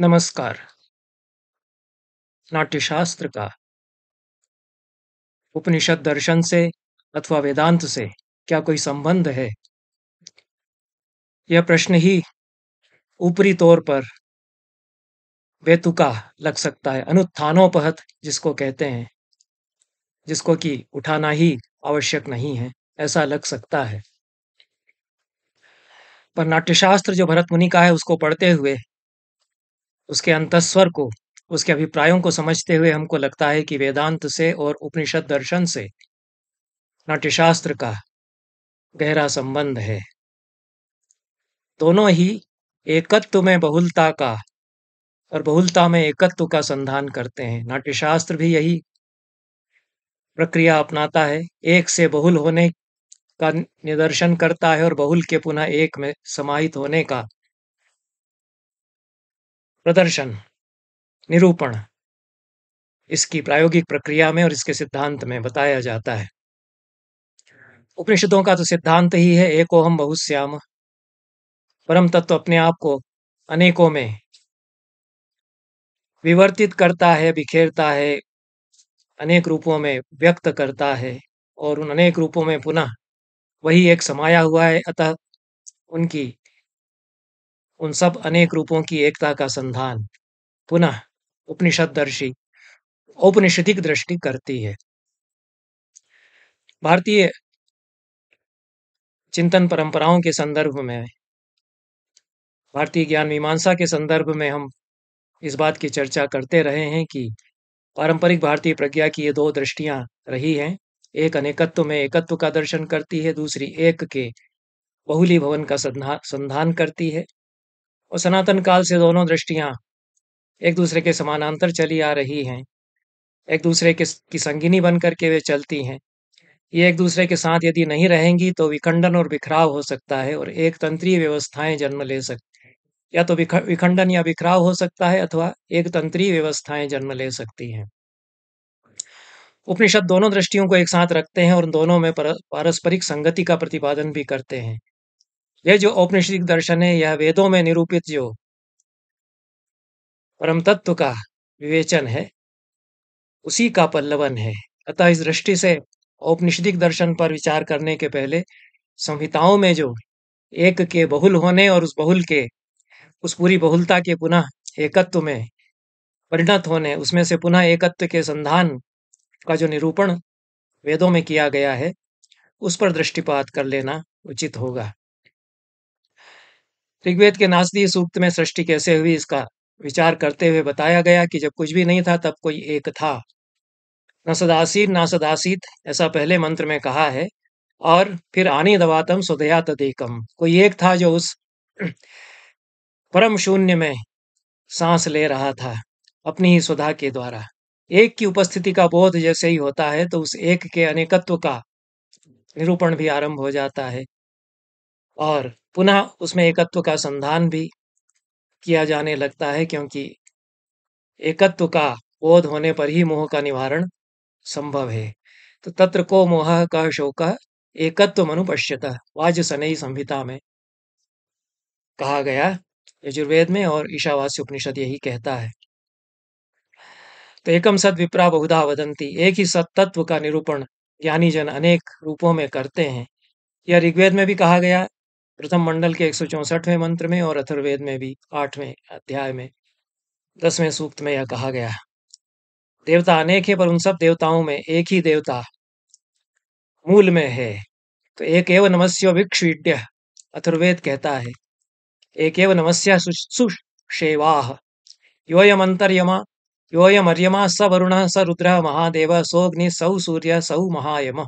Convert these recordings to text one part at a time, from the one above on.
नमस्कार। नाट्यशास्त्र का उपनिषद दर्शन से अथवा वेदांत से क्या कोई संबंध है? यह प्रश्न ही ऊपरी तौर पर बेतुका लग सकता है, अनुत्थानोपहत जिसको कहते हैं, जिसको कि उठाना ही आवश्यक नहीं है, ऐसा लग सकता है। पर नाट्यशास्त्र जो भरत मुनि का है उसको पढ़ते हुए, उसके अंतःस्वर को, उसके अभिप्रायों को समझते हुए हमको लगता है कि वेदांत से और उपनिषद दर्शन से नाट्यशास्त्र का गहरा संबंध है। दोनों ही एकत्व में बहुलता का और बहुलता में एकत्व का संधान करते हैं। नाट्यशास्त्र भी यही प्रक्रिया अपनाता है, एक से बहुल होने का निदर्शन करता है और बहुल के पुनः एक में समाहित होने का प्रदर्शन, निरूपण इसकी प्रायोगिक प्रक्रिया में और इसके सिद्धांत में बताया जाता है। उपनिषदों का तो सिद्धांत ही है एकोहम बहुश्याम, परम तत्व अपने आप को अनेकों में विवर्तित करता है, बिखेरता है, अनेक रूपों में व्यक्त करता है और उन अनेक रूपों में पुनः वही एक समाया हुआ है। अतः उनकी उन सब अनेक रूपों की एकता का संधान पुनः उपनिषददर्शी औपनिषदिक दृष्टि करती है। भारतीय चिंतन परंपराओं के संदर्भ में, भारतीय ज्ञान मीमांसा के संदर्भ में हम इस बात की चर्चा करते रहे हैं कि पारंपरिक भारतीय प्रज्ञा की ये दो दृष्टियां रही हैं। एक अनेकत्व में एकत्व का दर्शन करती है, दूसरी एक के बहुलीभवन का संधान करती है। और सनातन काल से दोनों दृष्टियां एक दूसरे के समानांतर चली आ रही हैं, एक दूसरे की संगिनी बन करके वे चलती हैं। ये एक दूसरे के साथ यदि नहीं रहेंगी तो विखंडन और बिखराव हो सकता है और एक तंत्रीय व्यवस्थाएं जन्म ले सकती हैं। या तो विखंडन या बिखराव हो सकता है अथवा एक तंत्रीय व्यवस्थाएं जन्म ले सकती हैं। उपनिषद दोनों दृष्टियों को एक साथ रखते हैं और दोनों में पारस्परिक संगति का प्रतिपादन भी करते हैं। यह जो औपनिषदिक दर्शन है यह वेदों में निरूपित जो परम तत्व का विवेचन है उसी का पल्लवन है। अतः इस दृष्टि से औपनिषदिक दर्शन पर विचार करने के पहले संहिताओं में जो एक के बहुल होने और उस बहुल के उस पूरी बहुलता के पुनः एकत्व में परिणत होने, उसमें से पुनः एकत्व के संधान का जो निरूपण वेदों में किया गया है उस पर दृष्टिपात कर लेना उचित होगा। ऋग्वेद के नासदी सूक्त में सृष्टि कैसे हुई इसका विचार करते हुए बताया गया कि जब कुछ भी नहीं था तब कोई एक था। न सदासीत न सदासीत ऐसा पहले मंत्र में कहा है और फिर आनी दवातम सुधया तदेकम, कोई एक था जो उस परम शून्य में सांस ले रहा था अपनी ही सुधा के द्वारा। एक की उपस्थिति का बोध जैसे ही होता है तो उस एक के अनेकत्व का निरूपण भी आरंभ हो जाता है और पुनः उसमें एकत्व का संधान भी किया जाने लगता है, क्योंकि एकत्व का बोध होने पर ही मोह का निवारण संभव है। तो तत्र को मोह का शोक एकत्व मनुपश्यत, वाजसनेयी संहिता में कहा गया, यजुर्वेद में, और ईशावास्य उपनिषद यही कहता है। तो एकम सद विप्रा बहुधा वदंती, एक ही सत तत्व का निरूपण ज्ञानी जन अनेक रूपों में करते हैं। यह ऋग्वेद में भी कहा गया प्रथम मंडल के 164वें मंत्र में और अथर्ववेद में भी 8वें अध्याय में 10वें सूक्त में यह कहा गया। देवता अनेक है पर उन सब देवताओं में एक ही देवता मूल में है। तो एक एव नमस्य भिक्षुड्य अथर्ववेद कहता है, एक एव नमस्य सुषेवाह, योयम अंतर्यमा योयम अर्यमा स वरुण स रुद्र महादेव सोग्नि सौ सूर्य सौ महायम।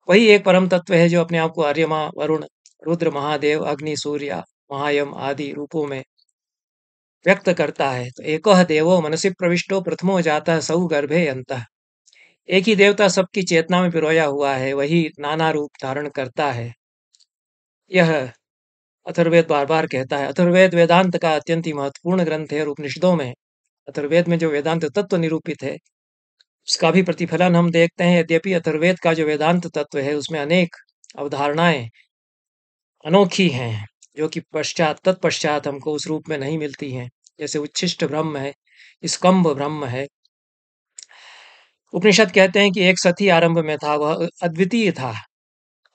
वही एक परम तत्व है जो अपने आप को आर्यमा, वरुण, रुद्र, महादेव, अग्नि, सूर्य, महायम आदि रूपों में व्यक्त करता है। तो एको देवो मनसि प्रविष्टो प्रथमो जातः सौ गर्भे अंतः, एक ही देवता सबकी चेतना में पिरोया हुआ है, वही नाना रूप धारण करता है। यह अथर्ववेद बार बार कहता है। अथर्ववेद वेदांत का अत्यंत ही महत्वपूर्ण ग्रंथ है और उपनिषदों में अथर्ववेद में जो वेदांत तत्व निरूपित है उसका भी प्रतिफलन हम देखते हैं। यद्यपि अथर्ववेद का जो वेदांत तत्व है उसमें अनेक अवधारणाएं अनोखी हैं जो कि तत्पश्चात हमको उस रूप में नहीं मिलती हैं। जैसे उच्छिष्ट ब्रह्म है, स्कंभ ब्रह्म है। उपनिषद कहते हैं कि एक सती आरंभ में था, वह अद्वितीय था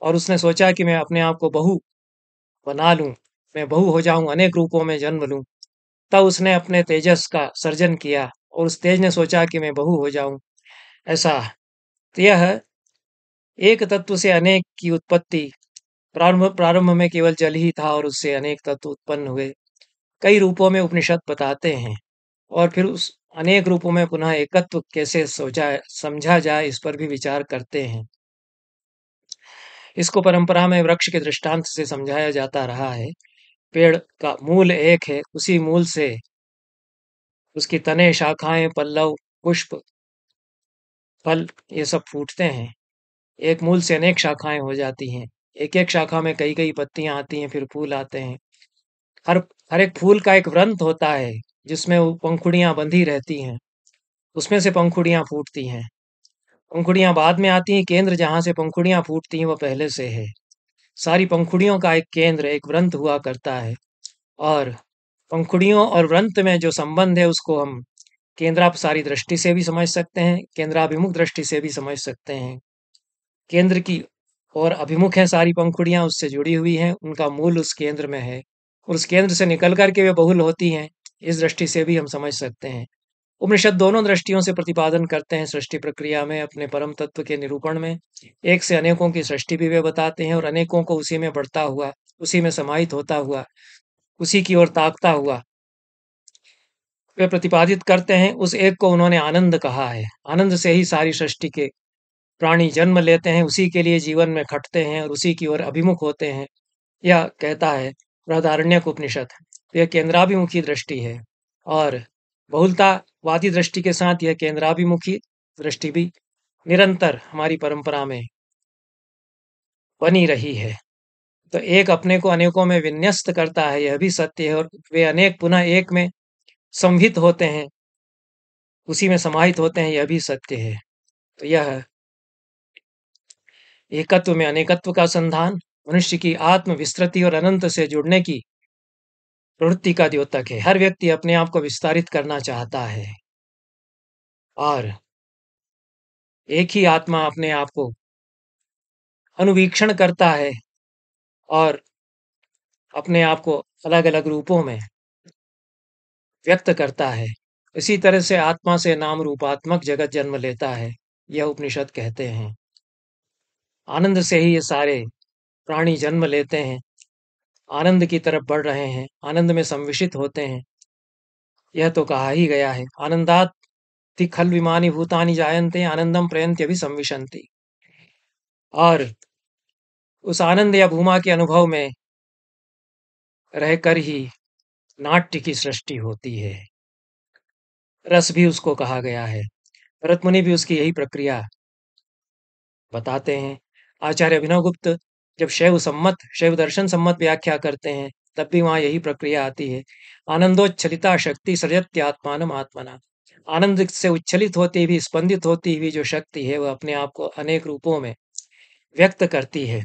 और उसने सोचा कि मैं अपने आप को बहु बना लूं, मैं बहु हो जाऊं, अनेक रूपों में जन्म लूं। तब उसने अपने तेजस का सर्जन किया और उस तेज ने सोचा कि मैं बहु हो जाऊं। ऐसा तो यह एक तत्व से अनेक की उत्पत्ति, प्रारंभ प्रारंभ में केवल जल ही था और उससे अनेक तत्व उत्पन्न हुए, कई रूपों में उपनिषद बताते हैं। और फिर उस अनेक रूपों में पुनः एकत्व कैसे सोचा समझा जाए, इस पर भी विचार करते हैं। इसको परंपरा में वृक्ष के दृष्टांत से समझाया जाता रहा है। पेड़ का मूल एक है, उसी मूल से उसकी तने, शाखाएं, पल्लव, पुष्प, फल ये सब फूटते हैं। एक मूल से अनेक शाखाएं हो जाती हैं। एक एक शाखा में कई कई पत्तियां आती हैं, फिर फूल आते हैं। हर हर एक फूल का एक वृंत होता है जिसमें वो पंखुड़ियां बंधी रहती हैं, उसमें से पंखुड़ियां फूटती हैं। पंखुड़ियां बाद में आती हैं, केंद्र जहां से पंखुड़ियां फूटती हैं वो पहले से है। सारी पंखुड़ियों का एक केंद्र, एक वृंत हुआ करता है और पंखुड़ियों और वृंत में जो संबंध है उसको हम केंद्रापसारी दृष्टि से भी समझ सकते हैं, केंद्राभिमुख दृष्टि से भी समझ सकते हैं। केंद्र की और अभिमुख है सारी पंखुड़ियां, उससे जुड़ी हुई हैं, उनका मूल उस केंद्र में है और उस केंद्र से निकल करके वे बहुल होती हैं। इस दृष्टि से भी हम समझ सकते हैं। उपनिषद दोनों दृष्टियों से प्रतिपादन करते हैं सृष्टि प्रक्रिया में, अपने परम तत्व के निरूपण में। एक से अनेकों की सृष्टि भी वे बताते हैं और अनेकों को उसी में बढ़ता हुआ, उसी में समाहित होता हुआ, उसी की ओर ताकता हुआ वे प्रतिपादित करते हैं। उस एक को उन्होंने आनंद कहा है। आनंद से ही सारी सृष्टि के प्राणी जन्म लेते हैं, उसी के लिए जीवन में खटते हैं और उसी की ओर अभिमुख होते हैं। यह कहता है बृहदारण्यक उपनिषद। यह केंद्राभिमुखी दृष्टि है और बहुलतावादी दृष्टि के साथ यह केंद्राभिमुखी दृष्टि भी निरंतर हमारी परंपरा में बनी रही है। तो एक अपने को अनेकों में विन्यस्त करता है, यह भी सत्य है, और वे अनेक पुनः एक में संवित होते हैं, उसी में समाहित होते हैं, यह भी सत्य है। तो यह एकत्व में अनेकत्व का संधान, मनुष्य की आत्म विस्तृति और अनंत से जुड़ने की प्रवृत्ति का द्योतक है। हर व्यक्ति अपने आप को विस्तारित करना चाहता है और एक ही आत्मा अपने आप को अनुवीक्षण करता है और अपने आप को अलग अलग रूपों में व्यक्त करता है। इसी तरह से आत्मा से नाम रूपात्मक जगत जन्म लेता है, यह उपनिषद कहते हैं। आनंद से ही ये सारे प्राणी जन्म लेते हैं, आनंद की तरफ बढ़ रहे हैं, आनंद में संविशित होते हैं। यह तो कहा ही गया है, आनंदात खल विमानी भूतानि जायन्ते आनंदम प्रयन्त्य अभिसंविशन्ति। और उस आनंद या भूमा के अनुभव में रहकर ही नाट्य की सृष्टि होती है। रस भी उसको कहा गया है। भरत मुनि भी उसकी यही प्रक्रिया बताते हैं। आचार्य अभिनव गुप्त जब शैव दर्शन सम्मत व्याख्या करते हैं, तब भी वहाँ यही प्रक्रिया आती है। आनंदोच्छलिता शक्ति सृजत्यात्मानम् आत्मना। आनंद से उच्छलित होती हुई, स्पंदित होती हुई जो शक्ति है, वह अपने आप को अनेक रूपों में व्यक्त करती है।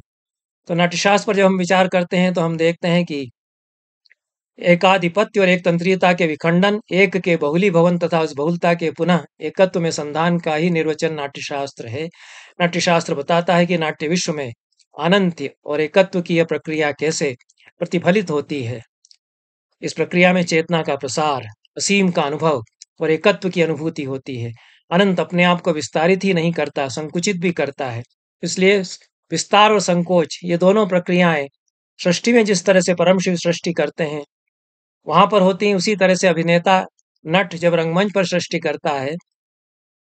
तो नाट्यशास्त्र पर जब हम विचार करते हैं तो हम देखते हैं कि एकाधिपत्य और एक तंत्रीयता के विखंडन, एक के बहुलीभवन तथा उस बहुलता के पुनः एकत्व में संधान का ही निर्वचन नाट्यशास्त्र है। नाट्यशास्त्र बताता है कि नाट्य विश्व में अनंत्य और एकत्व की यह प्रक्रिया कैसे प्रतिफलित होती है। इस प्रक्रिया में चेतना का प्रसार, असीम का अनुभव और एकत्व की अनुभूति होती है। अनंत अपने आप को विस्तारित ही नहीं करता, संकुचित भी करता है। इसलिए विस्तार और संकोच ये दोनों प्रक्रियाएं सृष्टि में जिस तरह से परम शिव सृष्टि करते हैं वहां पर होती हैं, उसी तरह से अभिनेता नट जब रंगमंच पर सृष्टि करता है,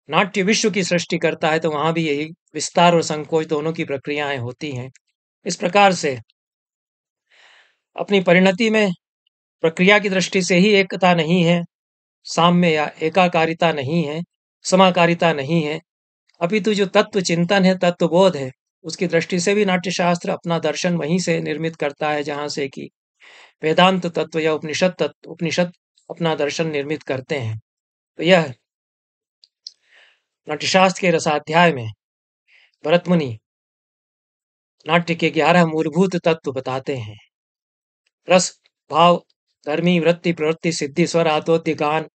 नाट्य विश्व की सृष्टि करता है, तो वहां भी यही विस्तार और संकोच दोनों की प्रक्रियाएं होती हैं। इस प्रकार से अपनी परिणति में प्रक्रिया की दृष्टि से ही एकता नहीं है, साम्य या एकाकारिता नहीं है, समाकारिता नहीं है, अपितु जो तत्व चिंतन है, तत्व बोध है, उसकी दृष्टि से भी नाट्यशास्त्र अपना दर्शन वहीं से निर्मित करता है जहां से कि वेदांत तत्व या उपनिषद अपना दर्शन निर्मित करते हैं। तो यह नाट्यशास्त्र के रसाध्याय में भरत मुनि नाट्य के 11 मूलभूत तत्व बताते हैं। रस, भाव, धर्मी वृत्ति प्रवृत्ति सिद्धि स्वर आतोद्य गान,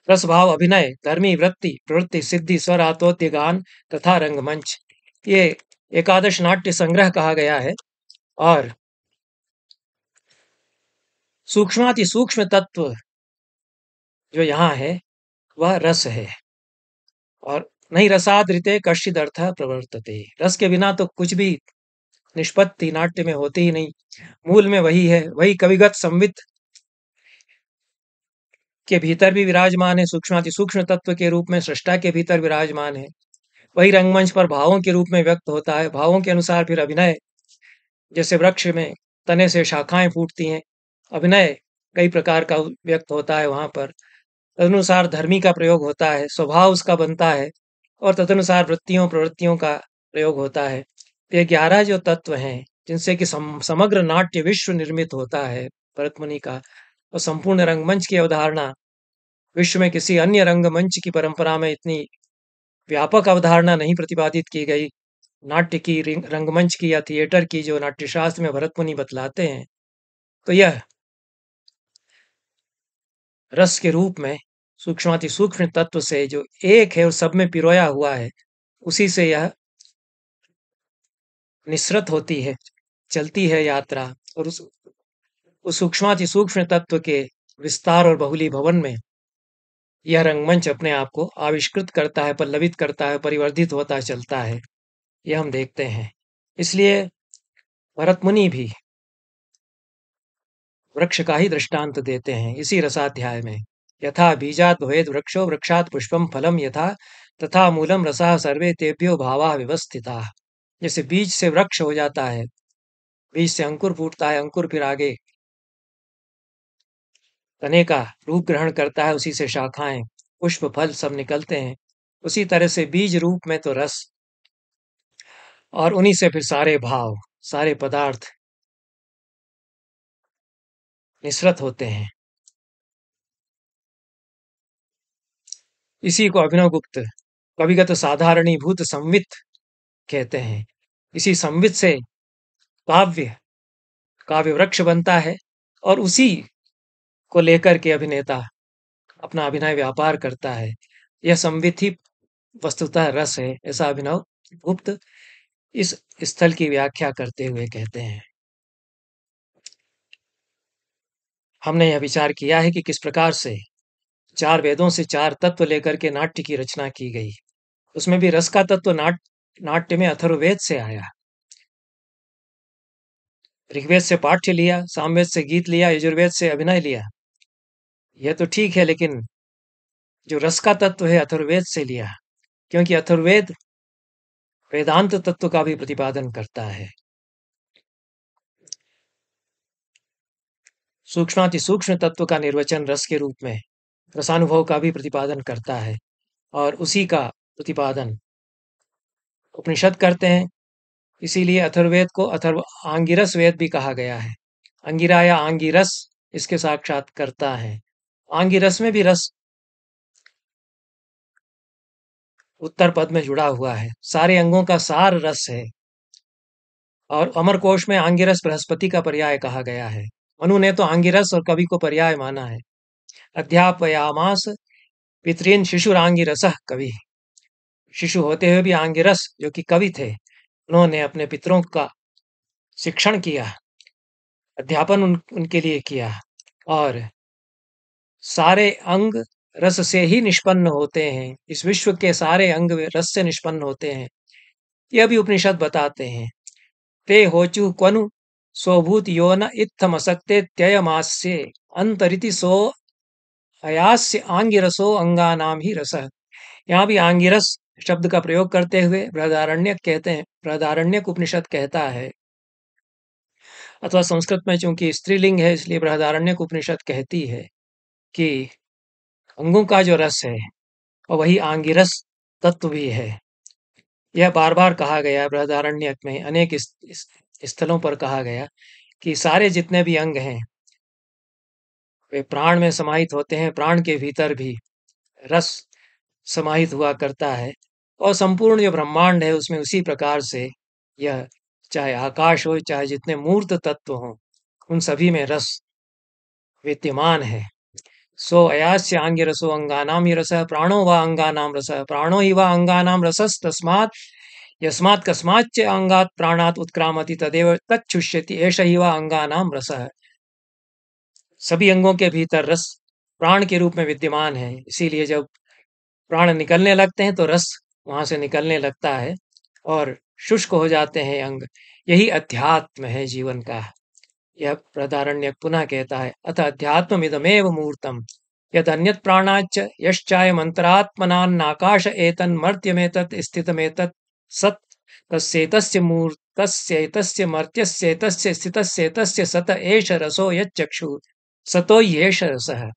रस भाव अभिनय धर्मी वृत्ति प्रवृत्ति सिद्धि स्वर आतोद्य गान तथा रंगमंच, ये एकादश नाट्य संग्रह कहा गया है। और सूक्ष्माति सूक्ष्म तत्व जो यहाँ है वह रस है। और नहीं रसादृते कश्चिद अर्थ प्रवर्तते, रस के बिना तो कुछ भी निष्पत्ति नाट्य में होती ही नहीं। मूल में वही है, वही कविगत संवित के भीतर भी विराजमान है, सूक्ष्माति सूक्ष्म तत्व के रूप में सृष्टा के भीतर विराजमान है। वही रंगमंच पर भावों के रूप में व्यक्त होता है, भावों के अनुसार फिर अभिनय, जैसे वृक्ष में तने से शाखाएं फूटती हैं, अभिनय कई प्रकार का व्यक्त होता है वहां पर। तदनुसार धर्मी का प्रयोग होता है, स्वभाव उसका बनता है, और तदनुसार वृत्तियों प्रवृत्तियों का प्रयोग होता है। ये 11 जो तत्व हैं जिनसे कि समग्र नाट्य विश्व निर्मित होता है भरत मुनि का, और संपूर्ण रंगमंच की अवधारणा विश्व में किसी अन्य रंगमंच की परंपरा में इतनी व्यापक अवधारणा नहीं प्रतिपादित की गई। नाट्य की, रंगमंच की या थिएटर की, जो नाट्यशास्त्र में भरत मुनि बतलाते हैं। तो यह रस के रूप में सूक्ष्माति सूक्ष्म तत्व से जो एक है और सब में पिरोया हुआ है, उसी से यह निसृत होती है, चलती है यात्रा। और उस सूक्ष्माति सूक्ष्म तत्व के विस्तार और बहुलीभवन में यह रंगमंच अपने आप को आविष्कृत करता है, पल्लवित करता है, परिवर्धित होता चलता है, यह हम देखते हैं। इसलिए भरत मुनि भी वृक्ष का ही दृष्टांत देते हैं इसी रसाध्याय में। यथा बीजात् भवेद् वृक्षो वृक्षात् पुष्पम फलम यथा तथा मूलम रसः सर्वे तेभ्यो भावाः व्यवस्थिताः। जैसे बीज से वृक्ष हो जाता है, बीज से अंकुर फूटता है, अंकुर फिर आगे तने का रूप ग्रहण करता है, उसी से शाखाएं पुष्प फल सब निकलते हैं। उसी तरह से बीज रूप में तो रस, और उन्हीं से फिर सारे भाव, सारे पदार्थ निसृत होते हैं। इसी को अभिनव गुप्त कविगत साधारणीभूत संवित कहते हैं। इसी संवित से काव्य काव्य वृक्ष बनता है, और उसी को लेकर के अभिनेता अपना अभिनय व्यापार करता है। यह संवित ही वस्तुतः रस है, ऐसा अभिनव गुप्त इस स्थल की व्याख्या करते हुए कहते हैं। हमने यह विचार किया है कि किस प्रकार से 4 वेदों से 4 तत्व लेकर के नाट्य की रचना की गई। उसमें भी रस का तत्व नाट्य में अथर्ववेद से आया। ऋग्वेद से पाठ्य लिया, सामवेद से गीत लिया, यजुर्वेद से अभिनय लिया, यह तो ठीक है, लेकिन जो रस का तत्व है अथर्ववेद से लिया, क्योंकि अथर्ववेद वेदांत तत्व का भी प्रतिपादन करता है। सूक्ष्माति सूक्ष्म तत्व का निर्वचन रस के रूप में रसानुभव का भी प्रतिपादन करता है, और उसी का प्रतिपादन उपनिषद करते हैं। इसीलिए अथर्ववेद को अथर्व आंगिरस वेद भी कहा गया है। अंगिरा या आंगिरस इसके साक्षात्कर्ता है। आंगिरस में भी रस उत्तर पद में जुड़ा हुआ है, सारे अंगों का सार रस है। और अमरकोश में आंगिरस बृहस्पति का पर्याय कहा गया है। मनु ने तो आंगिरस और कवि को पर्याय माना है। अध्यापयामास पितॄन शिशुरांगिरसः कवि, शिशु होते हुए भी आंगिरस जो कि कवि थे, उन्होंने अपने पितरों का शिक्षण किया, अध्यापन उनके लिए किया। और सारे अंग रस से ही निष्पन्न होते हैं, इस विश्व के सारे अंग रस से निष्पन्न होते हैं, यह भी उपनिषद बताते हैं। ते होचु क्वनु स्वभूत योन इत्थमसक्ते त्ययमास्य अंतरिति सो अयास्य आंगिरसो अंगानाम ही रस। यहाँ भी आंगिरस शब्द का प्रयोग करते हुए बृहदारण्यक कहते हैं, बृहदारण्यक उपनिषद कहता है, अथवा संस्कृत में चूंकि स्त्रीलिंग है इसलिए बृहदारण्यक उपनिषद कहती है कि अंगों का जो रस है और वही आंगिरस तत्व भी है। यह बार बार कहा गया है बृहदारण्यक में, अनेक स्थलों पर कहा गया कि सारे जितने भी अंग हैं वे प्राण में समाहित होते हैं, प्राण के भीतर भी रस समाहित हुआ करता है, और संपूर्ण जो ब्रह्मांड है उसमें उसी प्रकार से यह, चाहे आकाश हो चाहे जितने मूर्त तत्व हों, उन सभी में रस विद्यमान है। सो अयास्य आंगिरसो अंगानाम ही रसः प्राणो वा अंगानाम रसः प्राणो ही वा अंगानाम रसस्तस्मात् यस्मात् कस्माच्च अंगात् प्राणात् उत्क्रामति तदेव तच्छुष्यति एष ही वा अंगानाम रसः। सभी अंगों के भीतर रस प्राण के रूप में विद्यमान है, इसीलिए जब प्राण निकलने लगते हैं तो रस वहां से निकलने लगता है और शुष्क हो जाते हैं अंग। यही अध्यात्म है जीवन का। यह बृहदारण्यक पुनः कहता है, अथ अध्यात्ममिदमेव मूर्तम् यदन्यत् प्राणाच्च यश्चायमन्तरात्मनान्नाकाश एतन्मर्त्यमेतत् स्थितमेतत् सत् तस्यैतस्य मूर्तस्यैतस्य मर्त्यस्यैतस्य स्थितस्यैतस्य सत एष रसो यच्चक्षुः सतो ह्येष रसः।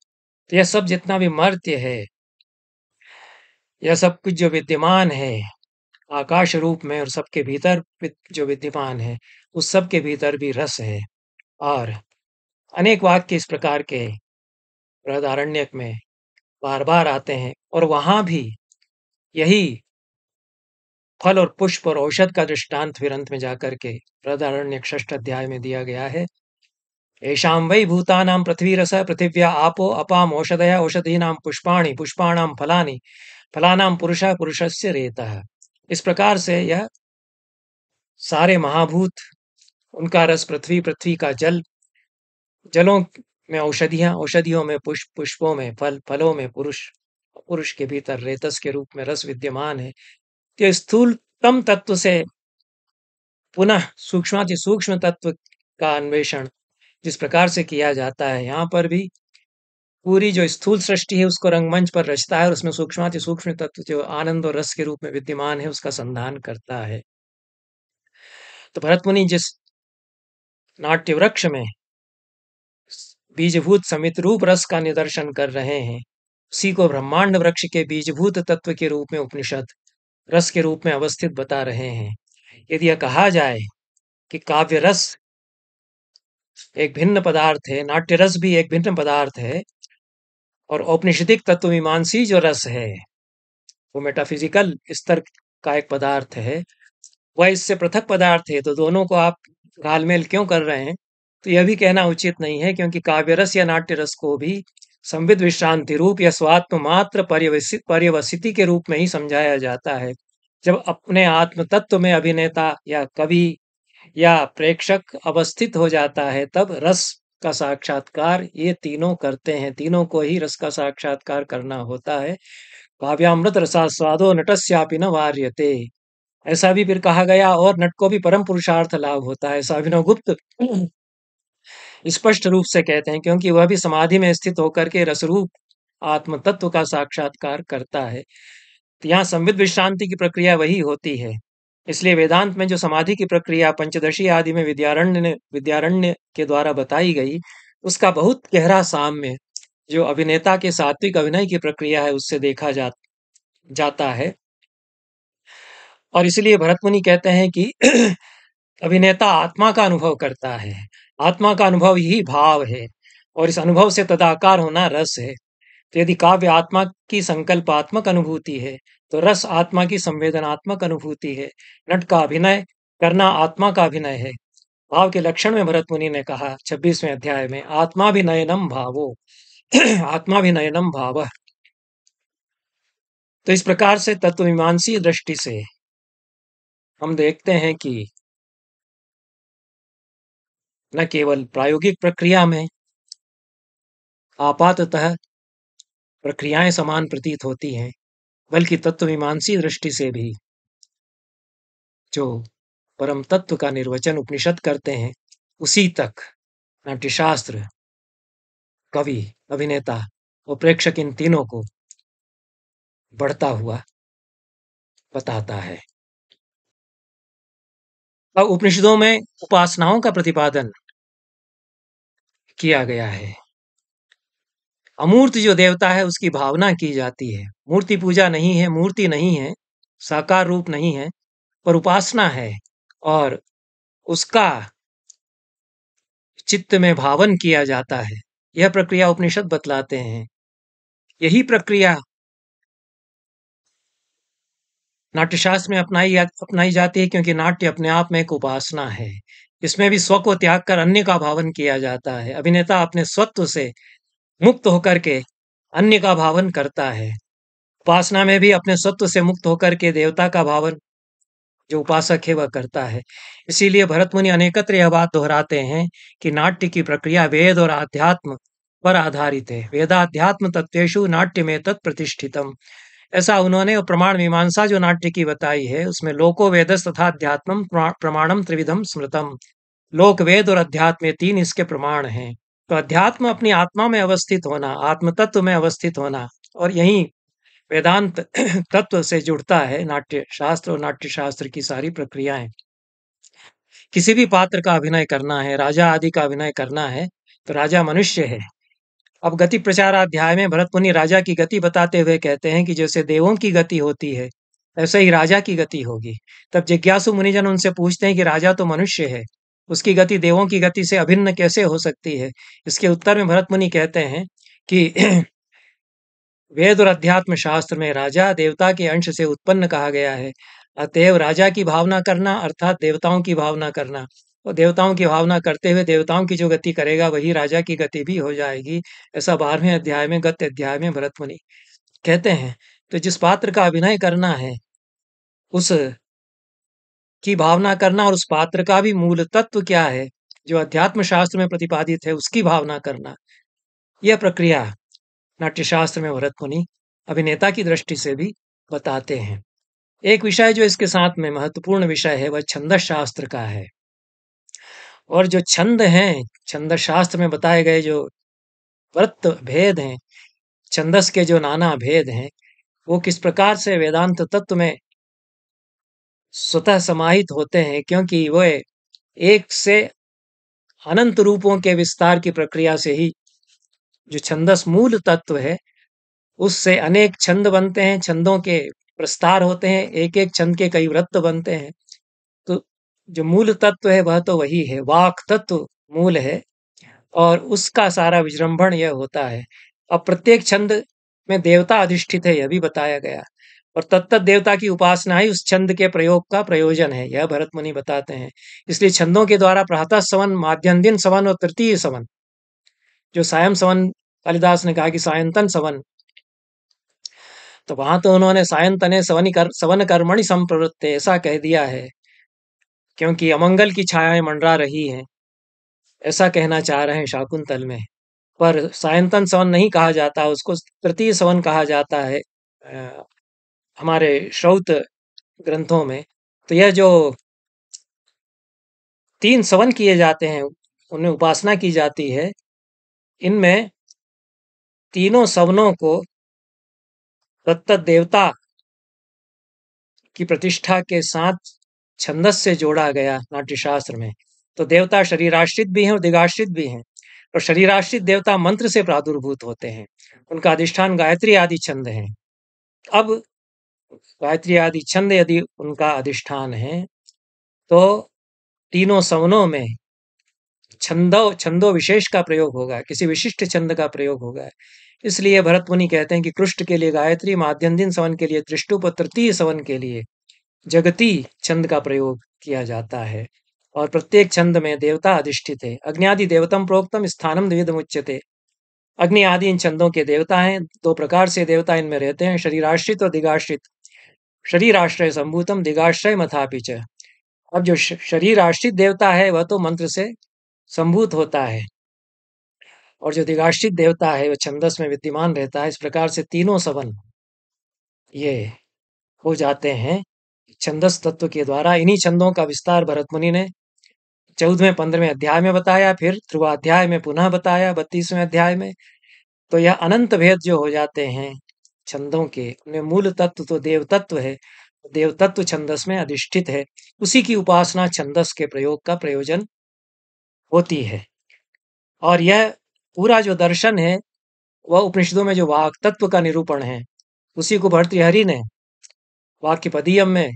तो यह सब जितना भी मर्त्य है, यह सब कुछ जो विद्यमान है आकाश रूप में और सबके भीतर जो विद्यमान है, उस सब के भीतर भी रस है। और अनेक वाक्य इस प्रकार के बृहदारण्यक में बार बार आते हैं और वहां भी यही फल और पुष्प और औषध का दृष्टांत फिर अंत में जाकर के बृहदारण्यक 6th अध्याय में दिया गया है। येषां वै भूतानां पृथ्वीरसः पृथिव्या आपो अपाम औषधयः औषधीनां पुष्पाणि पुष्पाणां फलानि फलानां पुरुषः पुरुषस्य रेतः। इस प्रकार से यह सारे महाभूत, उनका रस पृथ्वी, पृथ्वी का जल, जलों में औषधियां, औषधियों में पुष्प, पुष्पों में फल, फलों में पुरुष, पुरुष के भीतर रेतस के रूप में रस विद्यमान है। कि स्थूलतम तत्व से पुनः सूक्ष्माति सूक्ष्म तत्व का अन्वेषण जिस प्रकार से किया जाता है, यहाँ पर भी पूरी जो स्थूल सृष्टि है उसको रंगमंच पर रचता है और उसमें सूक्ष्माति सूक्ष्म तत्व जो आनंद और रस के रूप में विद्यमान है उसका संधान करता है। तो भरत मुनि जिस नाट्य वृक्ष में बीजभूत समित रूप रस का निदर्शन कर रहे हैं, उसी को ब्रह्मांड वृक्ष के बीजभूत तत्व के रूप में उपनिषद रस के रूप में अवस्थित बता रहे हैं। यदि यह कहा जाए कि काव्य रस एक भिन्न पदार्थ है, नाट्य रस भी एक भिन्न पदार्थ है, और औपनिषदिक तत्वमीमांसी जो रस है वो मेटाफिजिकल स्तर का एक पदार्थ है, वह इससे पृथक पदार्थ है, तो दोनों को आप घालमेल क्यों कर रहे हैं? तो यह भी कहना उचित नहीं है, क्योंकि काव्य रस या नाट्य रस को भी संविद विश्रांति रूप या स्वात्म मात्र पर्यवसिति के रूप में ही समझाया जाता है। जब अपने आत्म तत्व में अभिनेता या कवि या प्रेक्षक अवस्थित हो जाता है, तब रस का साक्षात्कार ये तीनों करते हैं, तीनों को ही रस का साक्षात्कार करना होता है। काव्यामृत रसास्वादो नटस्यापि न वार्यते, ऐसा भी फिर कहा गया, और नट को भी परम पुरुषार्थ लाभ होता है। ऐसा अभिनव गुप्त स्पष्ट रूप से कहते हैं, क्योंकि वह भी समाधि में स्थित होकर के रसरूप आत्म तत्व का साक्षात्कार करता है। तो यहाँ संविद विश्रांति की प्रक्रिया वही होती है। इसलिए वेदांत में जो समाधि की प्रक्रिया पंचदशी आदि में विद्यारण्य के द्वारा बताई गई, उसका बहुत गहरा साम्य जो अभिनेता के सात्विक अभिनय की प्रक्रिया है उससे देखा जाता है। और इसलिए भरत मुनि कहते हैं कि अभिनेता आत्मा का अनुभव करता है, आत्मा का अनुभव ही भाव है, और इस अनुभव से तदाकार होना रस है। तो यदि काव्य आत्मा की संकल्पात्मक अनुभूति है, तो रस आत्मा की संवेदनात्मक अनुभूति है। नट का अभिनय करना आत्मा का अभिनय है। भाव के लक्षण में भरत मुनि ने कहा 26वें अध्याय में, आत्माभिनयनम भावो आत्माभिनयनम भाव। तो इस प्रकार से तत्वमीमांसी दृष्टि से हम देखते हैं कि न केवल प्रायोगिक प्रक्रिया में आपाततः प्रक्रियाएं समान प्रतीत होती हैं, बल्कि तत्वमीमांसी दृष्टि से भी जो परम तत्व का निर्वचन उपनिषद करते हैं, उसी तक नाट्यशास्त्र, कवि, अभिनेता और प्रेक्षक इन तीनों को बढ़ता हुआ बताता है। अब उपनिषदों में उपासनाओं का प्रतिपादन किया गया है। अमूर्त जो देवता है उसकी भावना की जाती है। मूर्ति पूजा नहीं है, मूर्ति नहीं है, साकार रूप नहीं है, पर उपासना है, और उसका चित्त में भावन किया जाता है। यह प्रक्रिया उपनिषद बतलाते हैं। यही प्रक्रिया नाट्यशास्त्र में अपनाई जाती है, क्योंकि नाट्य अपने आप में एक उपासना है। इसमें भी स्व को त्याग कर अन्य का भावन किया जाता है। अभिनेता अपने स्वत्व से मुक्त होकर के अन्य का भावन करता है। उपासना में भी अपने स्वत्व से मुक्त होकर के देवता का भावन जो उपासक है वह करता है। इसीलिए भरत मुनि अनेकत्र यह बात दोहराते हैं कि नाट्य की प्रक्रिया वेद और अध्यात्म पर आधारित है। वेदाध्यात्म तत्वेषु नाट्य में तत्प्रतिष्ठितम। ऐसा उन्होंने प्रमाण मीमांसा जो नाट्य की बताई है उसमें लोको वेदस तथा अध्यात्मम प्रमाणम त्रिविधम स्मृतम। लोक वेद और अध्यात्म ये तीन इसके प्रमाण हैं। तो अध्यात्म अपनी आत्मा में अवस्थित होना, आत्म तत्व में अवस्थित होना, और यही वेदांत तत्व से जुड़ता है नाट्य शास्त्र और नाट्य शास्त्र की सारी प्रक्रियाएं। किसी भी पात्र का अभिनय करना है, राजा आदि का अभिनय करना है, तो राजा मनुष्य है। अब गति प्रचाराध्याय में भरत मुनि राजा की गति बताते हुए कहते हैं कि जैसे देवों की गति होती है ऐसे ही राजा की गति होगी। तब जिज्ञासु मुनिजन उनसे पूछते हैं कि राजा तो मनुष्य है, उसकी गति देवों की गति से अभिन्न कैसे हो सकती है? इसके उत्तर में भरत मुनि कहते हैं कि वेद और अध्यात्म शास्त्र में राजा देवता के अंश से उत्पन्न कहा गया है। अतएव राजा की भावना करना अर्थात देवताओं की भावना करना, और देवताओं की भावना करते हुए देवताओं की जो गति करेगा वही राजा की गति भी हो जाएगी। ऐसा 12वें अध्याय में गद्य अध्याय में भरत मुनि कहते हैं। तो जिस पात्र का अभिनय करना है उस की भावना करना, और उस पात्र का भी मूल तत्व क्या है जो अध्यात्म शास्त्र में प्रतिपादित है उसकी भावना करना, यह प्रक्रिया नाट्यशास्त्र में भरत मुनि अभिनेता की दृष्टि से भी बताते हैं। एक विषय जो इसके साथ में महत्वपूर्ण विषय है वह छंदस शास्त्र का है। और जो छंद हैं, छंदस शास्त्र में बताए गए जो व्रत भेद हैं, छंदस के जो नाना भेद हैं, वो किस प्रकार से वेदांत तत्व में स्वतः समाहित होते हैं, क्योंकि वे एक से अनंत रूपों के विस्तार की प्रक्रिया से ही जो छंदस मूल तत्व है उससे अनेक छंद बनते हैं, छंदों के प्रस्तार होते हैं, एक एक छंद के कई वृत्त बनते हैं। तो जो मूल तत्व है वह तो वही है, वाक तत्व मूल है, और उसका सारा विजृंभण यह होता है। अब प्रत्येक छंद में देवता अधिष्ठित है यह भी बताया गया, और तत्त देवता की उपासना ही उस छंद के प्रयोग का प्रयोजन है, यह भरत मुनि बताते हैं। इसलिए छंदों के द्वारा प्रातः सवन, माध्यान्ह दिन सवन और तृतीय सवन, जो सायं सवन कालिदास ने कहा कि सायंतन सवन, तो वहां तो उन्होंने सायंतने सवन कर्मणि संप्रवृत्ते ऐसा कह दिया है, क्योंकि अमंगल की छायाएं मंडरा रही हैं, ऐसा कहना चाह रहे हैं शाकुंतल में। पर सायंतन सवन नहीं कहा जाता, उसको तृतीय सवन कहा जाता है हमारे श्रौत ग्रंथों में। तो यह जो 3 सवन किए जाते हैं उनमें उपासना की जाती है, इनमें तीनों सवनों को तत्त देवता की प्रतिष्ठा के साथ छंदस से जोड़ा गया नाट्यशास्त्र में। तो देवता शरीराश्रित भी हैं और दिगाश्रित भी हैं, और शरीराश्रित देवता मंत्र से प्रादुर्भूत होते हैं, उनका अधिष्ठान गायत्री आदि छंद हैं। अब गायत्री आदि छंद यदि उनका अधिष्ठान है तो तीनों सवनों में छंदो विशेष का प्रयोग होगा, किसी विशिष्ट छंद का प्रयोग होगा। इसलिए भरत मुनि कहते हैं कि कृष्ण के लिए गायत्री, माध्यम दिन सवन के लिए त्रिष्टुप, तृतीय सवन के लिए जगती छंद का प्रयोग किया जाता है, और प्रत्येक छंद में देवता अधिष्ठित है। अग्नि देवतम प्रोक्तम स्थानम द्विविधम उच्यते। अग्नि आदि इन छंदों के देवता हैं, 2 प्रकार से देवता इनमें रहते हैं, शरीराश्रित और दिगाश्रित। शरीराश्रय संभूतम, दिगाश्रय मथापि च। अब जो शरीर आश्रित देवता है वह तो मंत्र से संभूत होता है, और जो दिगाश्रित देवता है वह छंदस में विद्यमान रहता है। इस प्रकार से तीनों सवन ये हो जाते हैं छंदस तत्व के द्वारा। इन्हीं छंदों का विस्तार भरत मुनि ने 14वें 15वें अध्याय में बताया, फिर ध्रुवाध्याय में पुनः बताया 32वें अध्याय में। तो यह अनंत भेद जो हो जाते हैं छंदों के, उनमें मूल तत्व तो देव तत्व है, देव तत्व छंदस में अधिष्ठित है, उसी की उपासना छंदस के प्रयोग का प्रयोजन होती है। और यह पूरा जो दर्शन है वह उपनिषदों में जो वाक तत्व का निरूपण है उसी को भर्तृहरि ने वाक्यपदीयम में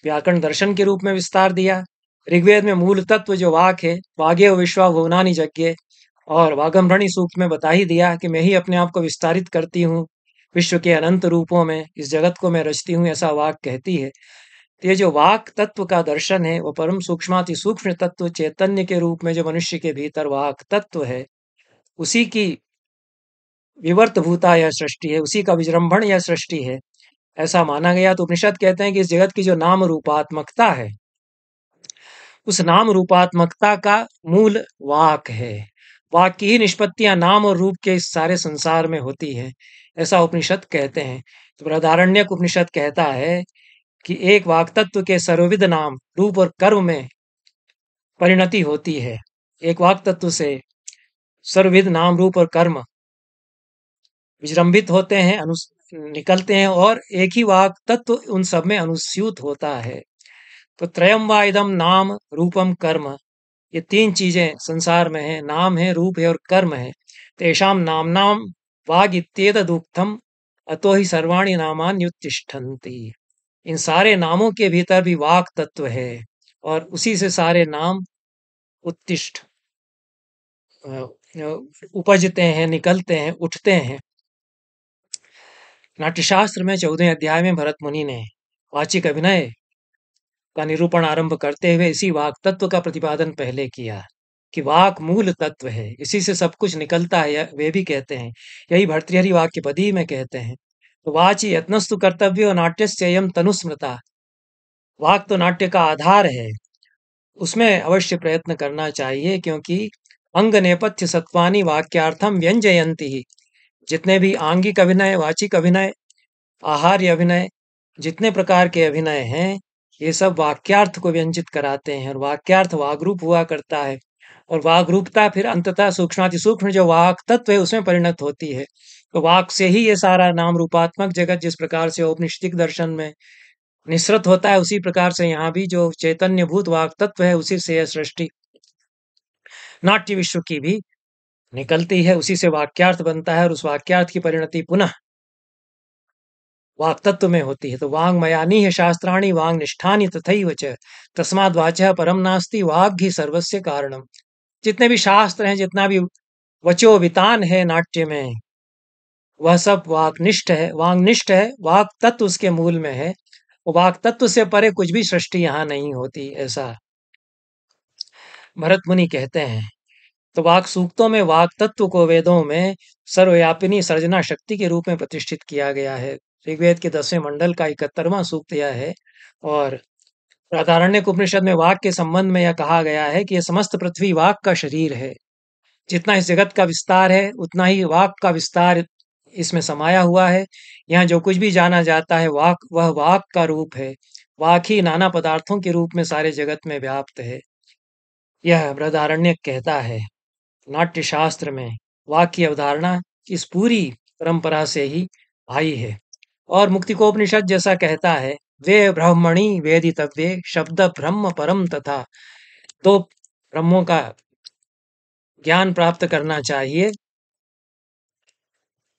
व्याकरण दर्शन के रूप में विस्तार दिया। ऋग्वेद में मूल तत्व जो वाक है, वाग्य विश्वा भुवनानि यज्ञ, और वागम्भृणी सूक्त में बता ही दिया कि मैं ही अपने आप को विस्तारित करती हूँ विश्व के अनंत रूपों में, इस जगत को मैं रचती हूँ, ऐसा वाक कहती है। तो ये जो वाक तत्व का दर्शन है वो परम सूक्ष्माति सूक्ष्म तत्व चैतन्य के रूप में जो मनुष्य के भीतर वाक तत्व है, उसी की विवर्त भूता यह सृष्टि है, उसी का विजृंभण यह सृष्टि है, ऐसा माना गया। तो उपनिषद कहते हैं कि इस जगत की जो नाम रूपात्मकता है, उस नाम रूपात्मकता का मूल वाक है। वाक की ही निष्पत्तियां नाम और रूप के इस सारे संसार में होती है, ऐसा उपनिषद कहते हैं। तो बृहदारण्यक उपनिषद कहता है कि एक वाक तत्व के सर्वविध नाम रूप और कर्म में परिणति होती है। एक वाक तत्व से सर्वविध नाम रूप और कर्म विजृंभित होते हैं, निकलते हैं, और एक ही वाक तत्व उन सब में अनुस्यूत होता है। तो त्रयम वा इदम नाम रूपम कर्म, ये तीन चीजें संसार में है, नाम है, रूप है और कर्म है। तेषाम नामनाम वाग इत्येतदुक्तम अतो ही सर्वाणि नामान्युत्तिष्ठन्ति। इन सारे नामों के भीतर भी वाक तत्व है और उसी से सारे नाम उत्तिष्ठ उपजते हैं, निकलते हैं, उठते हैं। नाट्यशास्त्र में 14वें अध्याय में भरत मुनि ने वाचिक अभिनय का निरूपण आरंभ करते हुए इसी वाक तत्व का प्रतिपादन पहले किया कि वाक मूल तत्व है, इसी से सब कुछ निकलता है, वे भी कहते हैं। यही भर्तृहरि वाक्यपदी में कहते हैं। तो वाचि यत्नस्तु कर्तव्यो नाट्यस्ययं तनुस्मृता। वाक तो नाट्य का आधार है, उसमें अवश्य प्रयत्न करना चाहिए, क्योंकि अंग नेपथ्य सत्वानि वाक्यार्थम व्यंजयंती ही। जितने भी आंगिक अभिनय, वाचिक अभिनय, आहार्य अभिनय, जितने प्रकार के अभिनय हैं, ये सब वाक्यार्थ को व्यंजित कराते हैं और वाक्यार्थ वागरूप हुआ करता है और वागरूपता फिर अंततः सूक्ष्माति सूक्ष्म जो वाक तत्व है उसमें परिणत होती है। तो वाक से ही ये सारा नाम रूपात्मक जगत जिस प्रकार से औपनिषदिक दर्शन में निसृत होता है, उसी प्रकार से यहाँ भी जो चैतन्य भूत वाक तत्व है उसी से यह सृष्टि नाट्य विश्व की भी निकलती है, उसी से वाक्यार्थ बनता है और उस वाक्यार्थ की परिणति पुनः वाक तत्व में होती है। तो वांग मयानी है शास्त्राणी वांग निष्ठानी तथैव च तस्माद् वाचः परम नास्ति वाग् ही सर्वस्य कारणम। जितने भी शास्त्र हैं, जितना भी वचो वितान है नाट्य में, वह सब वाकनिष्ठ है, वांगनिष्ठ है, वाक तत्व उसके मूल में है। वाक तत्व से परे कुछ भी सृष्टि यहाँ नहीं होती, ऐसा भरत मुनि कहते हैं। तो वाक सूक्तों में वाक तत्व को वेदों में सर्वव्यापिनी सर्जना शक्ति के रूप में प्रतिष्ठित किया गया है। ऋग्वेद के 10वें मंडल का 71वां सूक्त यह है। और बृहदारण्यक उपनिषद में वाक के संबंध में यह कहा गया है कि यह समस्त पृथ्वी वाक का शरीर है। जितना इस जगत का विस्तार है, उतना ही वाक का विस्तार इसमें समाया हुआ है। यहाँ जो कुछ भी जाना जाता है वाक, वह वाक का रूप है। वाक ही नाना पदार्थों के रूप में सारे जगत में व्याप्त है, यह बृहदारण्यक कहता है। नाट्य शास्त्र में वाक की अवधारणा इस पूरी परंपरा से ही आई है। और मुक्तिकोपनिषद जैसा कहता है, वे ब्रह्मणि वेदितव्ये शब्द ब्रह्म परम तथा। तो ब्रह्मों का ज्ञान प्राप्त करना चाहिए,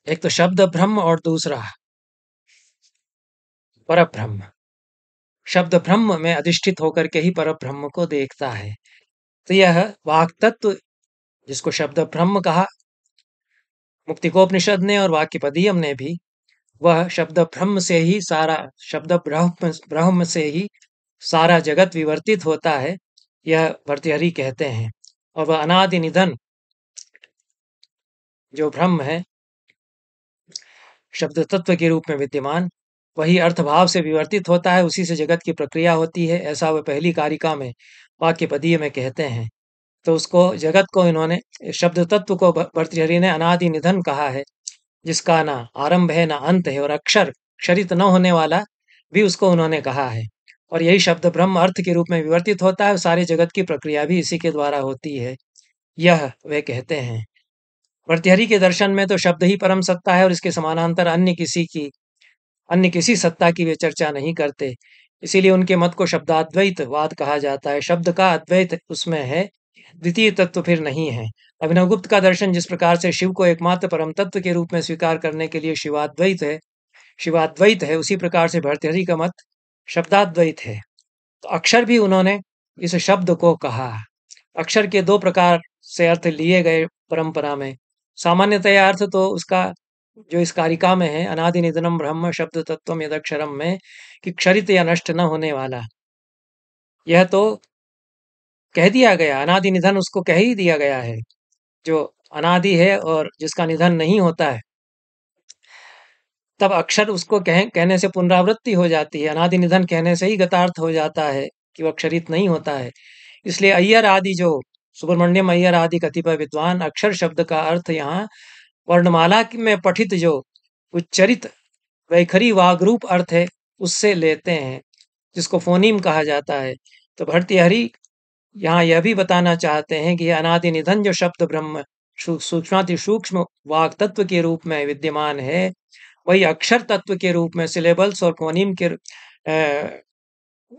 एक तो शब्द ब्रह्म और दूसरा पर ब्रह्म। शब्द ब्रह्म में अधिष्ठित होकर के ही पर ब्रह्म को देखता है। तो यह वाक तत्व जिसको शब्द ब्रह्म कहा मुक्तिकोपनिषद ने और वाक्यपदीयम ने भी, वह शब्द ब्रह्म से ही सारा, शब्द ब्रह्म ब्रह्म से ही सारा जगत विवर्तित होता है, यह भर्तृहरि कहते हैं। और वह अनादि निधन जो ब्रह्म है, शब्द तत्व के रूप में विद्यमान, वही अर्थभाव से विवर्तित होता है, उसी से जगत की प्रक्रिया होती है, ऐसा वह पहली कारिका में वाक्यपदीय में कहते हैं। तो उसको जगत को इन्होंने शब्द तत्व को भर्तृहरि ने अनादि निधन कहा है, जिसका ना आरंभ है ना अंत है, और अक्षर क्षरित न होने वाला भी उसको उन्होंने कहा है। और यही शब्द ब्रह्म अर्थ के रूप में विवर्तित होता है, सारे जगत की प्रक्रिया भी इसी के द्वारा होती है, यह वे कहते हैं। भर्तृहरि के दर्शन में तो शब्द ही परम सत्ता है और इसके समानांतर अन्य किसी सत्ता की वे चर्चा नहीं करते। इसीलिए उनके मत को शब्दाद्वैतवाद कहा जाता है। शब्द का अद्वैत उसमें है, द्वितीय तत्व फिर नहीं है। अभिनवगुप्त का दर्शन जिस प्रकार से शिव को एकमात्र परम तत्व के रूप में स्वीकार करने के लिए शिवाद्वैत है, उसी प्रकार से भर्तृहरि का मत शब्दाद्वैत है। तो अक्षर भी उन्होंने इस शब्द को कहा। अक्षर के दो प्रकार से अर्थ लिए गए परंपरा में। सामान्यतया अर्थ तो उसका जो इस कारिका में है, अनादि निधनम ब्रह्म शब्द तत्वम यदक्षरम में, कि क्षरित या नष्ट न होने वाला, यह तो कह दिया गया। अनादि निधन उसको कह ही दिया गया है, जो अनादि है और जिसका निधन नहीं होता है। तब अक्षर उसको कहने से पुनरावृत्ति हो जाती है, अनादि निधन कहने से ही गतार्थ हो जाता है कि वह क्षरित नहीं होता है। इसलिए अय्यर आदि जो सुब्रमण्यम अय्यर आदि कतिपय विद्वान अक्षर शब्द का अर्थ यहाँ वर्णमाला में पठित जो उच्चरित वैखरी वागरूप अर्थ है उससे लेते हैं, जिसको फोनीम कहा जाता है। तो भर्तृहरि यहाँ यह भी बताना चाहते हैं कि अनादि निधन जो शब्द ब्रह्म सूक्ष्माति सूक्ष्म वाक तत्व के रूप में विद्यमान है, वही अक्षर तत्व के रूप में सिलेबल्स और फोनीम के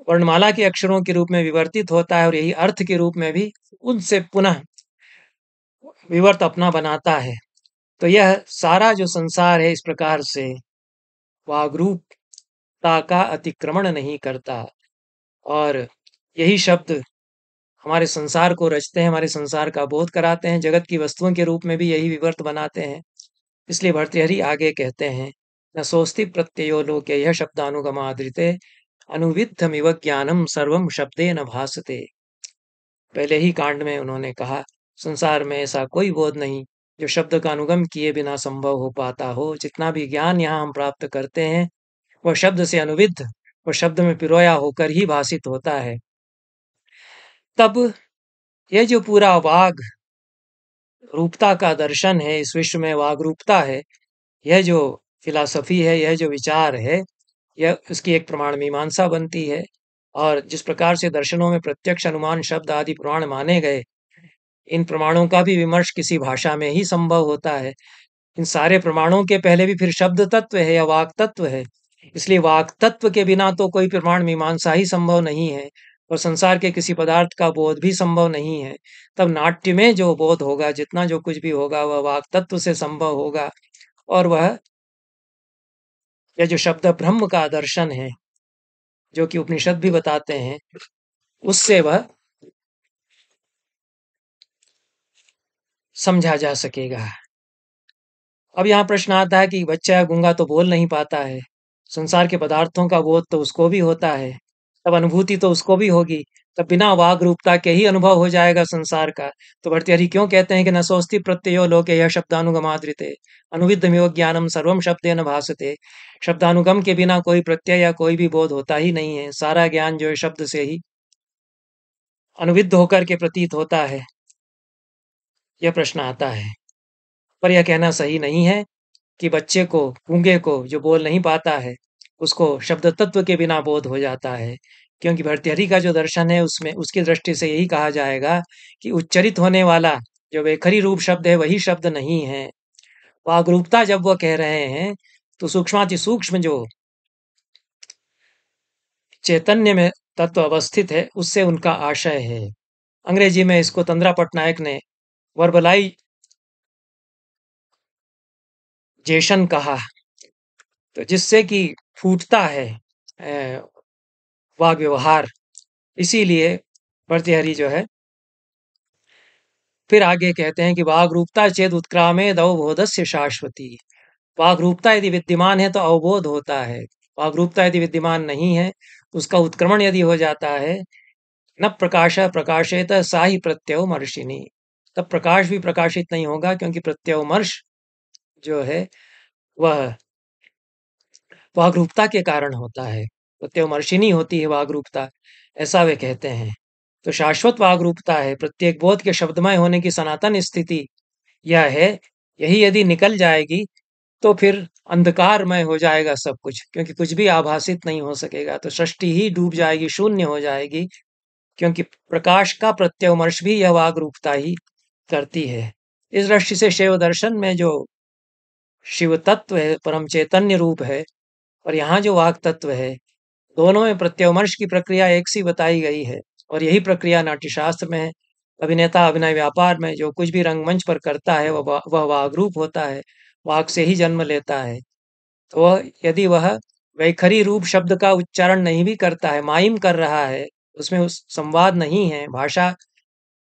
वर्णमाला के अक्षरों के रूप में विवर्तित होता है, और यही अर्थ के रूप में भी उनसे पुनः विवर्त अपना बनाता है। तो यह सारा जो संसार है इस प्रकार से वागरूपता का अतिक्रमण नहीं करता, और यही शब्द हमारे संसार को रचते हैं, हमारे संसार का बोध कराते हैं, जगत की वस्तुओं के रूप में भी यही विवर्त बनाते हैं। इसलिए भर्तृहरि आगे कहते हैं, न सोस्ति प्रत्ययो लोके यह शब्दानुगमादृते अनुविद्धमिव ज्ञानम सर्वम शब्दे न भासते। पहले ही कांड में उन्होंने कहा, संसार में ऐसा कोई बोध नहीं जो शब्द का अनुगम किए बिना संभव हो पाता हो। जितना भी ज्ञान यहाँ हम प्राप्त करते हैं वह शब्द से अनुविद्ध, वह शब्द में पिरोया होकर ही भाषित होता है। तब यह जो पूरा वाग रूपता का दर्शन है, इस विश्व में वाग रूपता है, यह जो फिलॉसफी है, यह जो विचार है, यह उसकी एक प्रमाण मीमांसा बनती है। और जिस प्रकार से दर्शनों में प्रत्यक्ष, अनुमान, शब्द आदि प्रमाण माने गए, इन प्रमाणों का भी विमर्श किसी भाषा में ही संभव होता है। इन सारे प्रमाणों के पहले भी फिर शब्द तत्व है या वाक तत्व है। इसलिए वाक तत्व के बिना तो कोई प्रमाण मीमांसा ही संभव नहीं है, और संसार के किसी पदार्थ का बोध भी संभव नहीं है। तब नाट्य में जो बोध होगा, जितना जो कुछ भी होगा, वह वाक तत्व से संभव होगा, और वह यह जो शब्द ब्रह्म का दर्शन है, जो कि उपनिषद भी बताते हैं, उससे वह समझा जा सकेगा। अब यहाँ प्रश्न आता है कि बच्चा गूंगा तो बोल नहीं पाता है, संसार के पदार्थों का बोध तो उसको भी होता है, तब अनुभूति तो उसको भी होगी, तब बिना वाग रूपता के ही अनुभव हो जाएगा संसार का। तो भर्तृहरि क्यों कहते हैं कि न सोस्ति प्रत्ययो लोके यह शब्दानुगमादृते अनुविद्धमिव ज्ञानम सर्वम शब्देन भासते। शब्दानुगम के बिना कोई प्रत्यय या कोई भी बोध होता ही नहीं है, सारा ज्ञान जो है शब्द से ही अनुविद्ध होकर के प्रतीत होता है। यह प्रश्न आता है, पर यह कहना सही नहीं है कि बच्चे को, गूंगे को जो बोल नहीं पाता है, उसको शब्द तत्व के बिना बोध हो जाता है। क्योंकि भर्तृहरि का जो दर्शन है उसमें उसकी दृष्टि से यही कहा जाएगा कि उच्चरित होने वाला जो वैखरी रूप शब्द है वही शब्द नहीं है। वागरूपता जब वह कह रहे हैं तो सूक्ष्माति सूक्ष्म जो चैतन्य में तत्व अवस्थित है उससे उनका आशय है। अंग्रेजी में इसको तंद्रा पटनायक ने वर्बलाइजेशन कहा, तो जिससे कि फूटता है वाग व्यवहार। इसीलिए भर्तृहरि जो है फिर आगे कहते हैं कि वाग रूपता चेद उत्क्रामे अवबोधस्य शाश्वती। वाग रूपता यदि विद्यमान है तो अवबोध होता है, वाग रूपता यदि विद्यमान नहीं है, उसका उत्क्रमण यदि हो जाता है, न प्रकाश प्रकाशेत सा ही प्रत्यवमर्शिनी, तब प्रकाश भी प्रकाशित नहीं होगा, क्योंकि प्रत्यवमर्श जो है वह वागरूपता के कारण होता है, प्रत्यवमर्शिनी होती है वागरूपता, ऐसा वे कहते हैं। तो शाश्वत वागरूपता है, प्रत्येक बोध के शब्दमय होने की सनातन स्थिति यह है। यही यदि निकल जाएगी तो फिर अंधकारमय हो जाएगा सब कुछ, क्योंकि कुछ भी आभासित नहीं हो सकेगा, तो सृष्टि ही डूब जाएगी, शून्य हो जाएगी। क्योंकि प्रकाश का प्रत्यवमर्श भी यह वागरूपता ही करती है। इस दृष्टि से शिव दर्शन में जो शिव तत्व है, परम चैतन्य रूप है, और यहाँ जो वाक तत्व है, दोनों में प्रत्यवमर्श की प्रक्रिया एक सी बताई गई है। और यही प्रक्रिया नाट्यशास्त्र में है। अभिनेता अभिनय व्यापार में जो कुछ भी रंगमंच पर करता है वह वागरूप होता है, वाक से ही जन्म लेता है। तो यदि वह वैखरी रूप शब्द का उच्चारण नहीं भी करता है, माइम कर रहा है, उसमें उस संवाद नहीं है, भाषा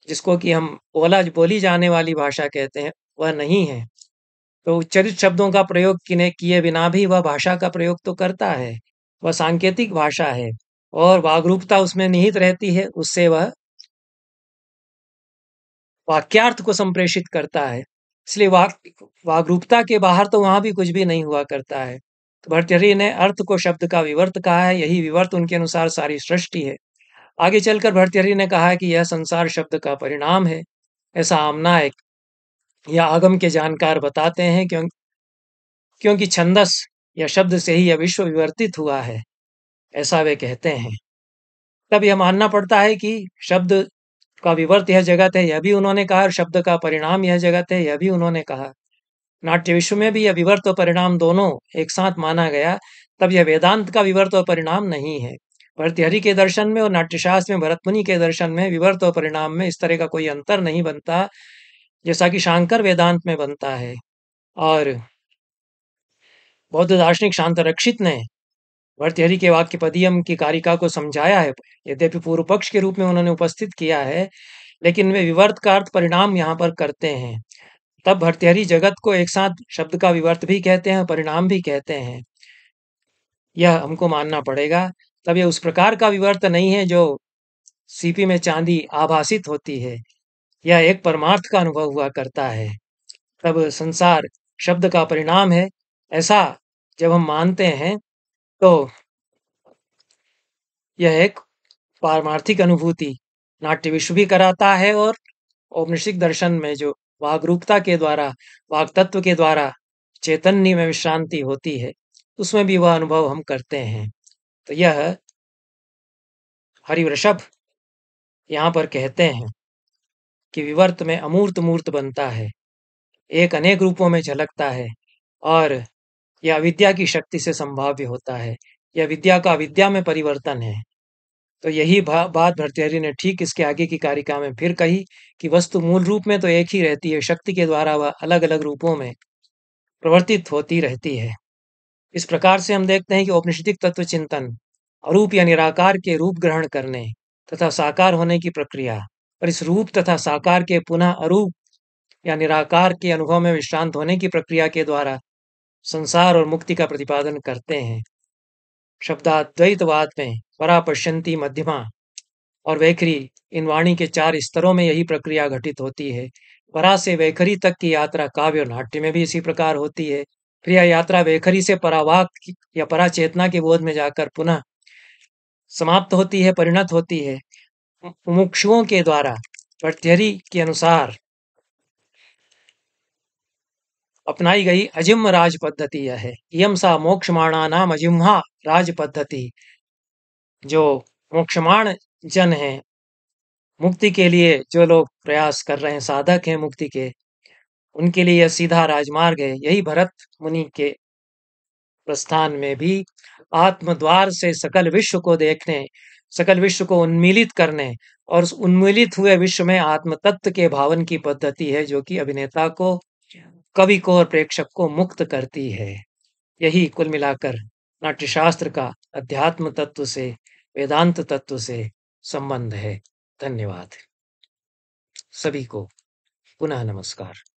जिसको कि हम बोली जाने वाली भाषा कहते हैं, वह नहीं है, तो उच्चरित शब्दों का प्रयोग किए बिना भी वह भाषा का प्रयोग तो करता है। वह सांकेतिक भाषा है और वाग्रूपता उसमें निहित रहती है, उससे वह वाक्यार्थ को संप्रेषित करता है। इसलिए वाग्रूपता के बाहर तो वहाँ भी कुछ भी नहीं हुआ करता है। तो भर्तृहरि ने अर्थ को शब्द का विवर्त कहा है, यही विवर्त उनके अनुसार सारी सृष्टि है। आगे चलकर भर्तृहरि ने कहा है कि यह संसार शब्द का परिणाम है। ऐसा आमनायक या आगम के जानकार बताते हैं, क्योंकि छंदस या शब्द से ही यह विश्व विवर्तित हुआ है, ऐसा वे कहते हैं। तब यह मानना पड़ता है कि शब्द का विवर्त यह जगत है, यह भी उन्होंने कहा, और शब्द का परिणाम यह जगत है, यह भी उन्होंने कहा। नाट्य विश्व में भी यह विवर्त और परिणाम दोनों एक साथ माना गया, तब यह वेदांत का विवर्त और परिणाम नहीं है। भर्तृहरि के दर्शन में और नाट्यशास्त्र में, भरतमुनि के दर्शन में विवर्त और परिणाम में इस तरह का कोई अंतर नहीं बनता, जैसा कि शांकर वेदांत में बनता है। और बौद्ध दार्शनिक शांतरक्षित ने भर्तृहरि के वाक्य पदियम की कारिका को समझाया है। यद्यपि पूर्व पक्ष के रूप में उन्होंने उपस्थित किया है, लेकिन वे विवर्त का अर्थ परिणाम यहाँ पर करते हैं। तब भर्तृहरि जगत को एक साथ शब्द का विवर्त भी कहते हैं, परिणाम भी कहते हैं। यह हमको मानना पड़ेगा। तब यह उस प्रकार का विवर्त नहीं है जो सीपी में चांदी आभासित होती है। यह एक परमार्थ का अनुभव हुआ करता है। तब संसार शब्द का परिणाम है, ऐसा जब हम मानते हैं तो यह एक पारमार्थिक अनुभूति नाट्य विश्व भी कराता है, और औपनिषदिक दर्शन में जो वागरूपता के द्वारा, वाग तत्व के द्वारा चैतन्य में विश्रांति होती है, उसमें भी वह अनुभव हम करते हैं। तो यह हरिवृषभ यहाँ पर कहते हैं कि विवर्त में अमूर्त मूर्त बनता है, एक अनेक रूपों में झलकता है, और यह अविद्या की शक्ति से संभाव्य होता है। यह विद्या का अविद्या में परिवर्तन है। तो यही बात भर्तृहरि ने ठीक इसके आगे की कारिका में फिर कही कि वस्तु मूल रूप में तो एक ही रहती है, शक्ति के द्वारा वह अलग अलग रूपों में प्रवर्तित होती रहती है। इस प्रकार से हम देखते हैं कि औपनिषदिक तत्व चिंतन अरूप या निराकार के रूप ग्रहण करने तथा साकार होने की प्रक्रिया, और इस रूप तथा साकार के पुनः अरूप या निराकार के अनुभव में विश्रांत होने की प्रक्रिया के द्वारा संसार और मुक्ति का प्रतिपादन करते हैं। शब्दाद्वैतवाद में परा पश्यंती मध्यमा और वैखरी, इन वाणी के 4 स्तरों में यही प्रक्रिया घटित होती है। परा से वैखरी तक की यात्रा काव्य और नाट्य में भी इसी प्रकार होती है। फिर यह यात्रा वैखरी से परावाक या परा चेतना के बोध में जाकर पुनः समाप्त होती है, परिणत होती है। मुमुक्षुओं के द्वारा भर्तृहरि के अनुसार अपनाई गई अजिम्म राज पद्धति यह है। इयम सा मोक्षमाणा नाम अजिम्हा राज पद्धति। जो मोक्षमाण जन हैं, मुक्ति के लिए जो लोग प्रयास कर रहे हैं, साधक हैं मुक्ति के, उनके लिए यह सीधा राजमार्ग है। यही भरत मुनि के प्रस्थान में भी आत्मद्वार से सकल विश्व को देखने, सकल विश्व को उन्मीलित करने, और उस उन्मीलित हुए विश्व में आत्म तत्व के भावन की पद्धति है, जो कि अभिनेता को, कवि को और प्रेक्षक को मुक्त करती है। यही कुल मिलाकर नाट्यशास्त्र का अध्यात्म तत्व से, वेदांत तत्व से संबंध है। धन्यवाद। सभी को पुनः नमस्कार।